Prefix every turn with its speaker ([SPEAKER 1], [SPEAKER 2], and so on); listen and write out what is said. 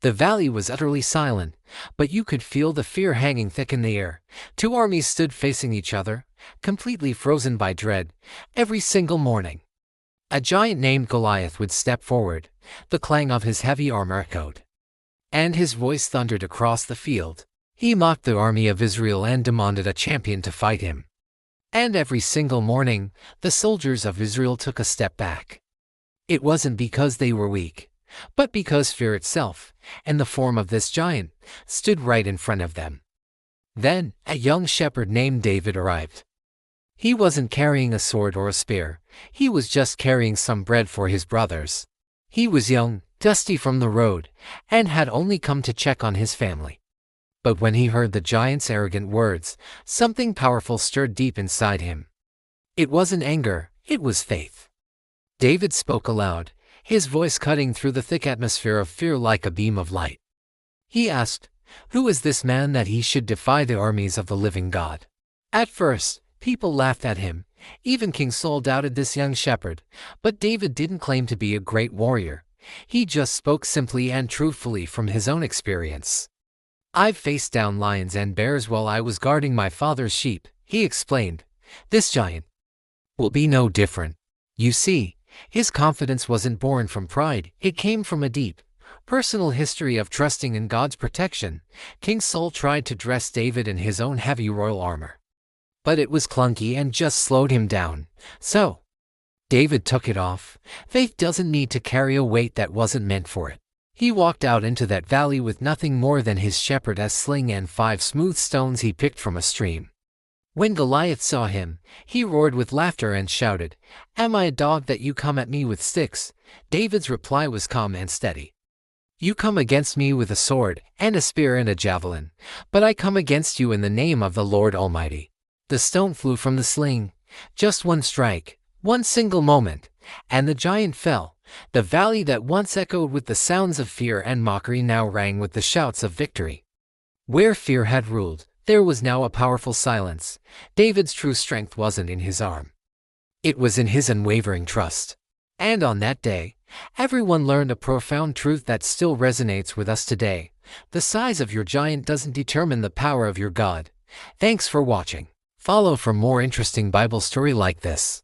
[SPEAKER 1] The valley was utterly silent, but you could feel the fear hanging thick in the air. Two armies stood facing each other, completely frozen by dread. Every single morning, a giant named Goliath would step forward. The clang of his heavy armor echoed, and his voice thundered across the field. He mocked the army of Israel and demanded a champion to fight him. And every single morning, the soldiers of Israel took a step back. It wasn't because they were weak, but because fear itself, in the form of this giant, stood right in front of them. Then, a young shepherd named David arrived. He wasn't carrying a sword or a spear. He was just carrying some bread for his brothers. He was young, dusty from the road, and had only come to check on his family. But when he heard the giant's arrogant words, something powerful stirred deep inside him. It wasn't anger, it was faith. David spoke aloud, his voice cutting through the thick atmosphere of fear like a beam of light. He asked, "Who is this man that he should defy the armies of the living God?" At first, people laughed at him. Even King Saul doubted this young shepherd. But David didn't claim to be a great warrior. He just spoke simply and truthfully from his own experience. "I've faced down lions and bears while I was guarding my father's sheep," he explained. "This giant will be no different." You see, his confidence wasn't born from pride. It came from a deep, personal history of trusting in God's protection. King Saul tried to dress David in his own heavy royal armor, but it was clunky and just slowed him down. So, David took it off. Faith doesn't need to carry a weight that wasn't meant for it. He walked out into that valley with nothing more than his shepherd's sling and 5 smooth stones he picked from a stream. When Goliath saw him, he roared with laughter and shouted, "Am I a dog that you come at me with sticks?" David's reply was calm and steady. "You come against me with a sword and a spear and a javelin, but I come against you in the name of the Lord Almighty." The stone flew from the sling. Just one strike, one single moment, and the giant fell. The valley that once echoed with the sounds of fear and mockery now rang with the shouts of victory. Where fear had ruled, there was now a powerful silence. David's true strength wasn't in his arm. It was in his unwavering trust. And on that day, everyone learned a profound truth that still resonates with us today. The size of your giant doesn't determine the power of your God. Thanks for watching. Follow for more interesting Bible story like this.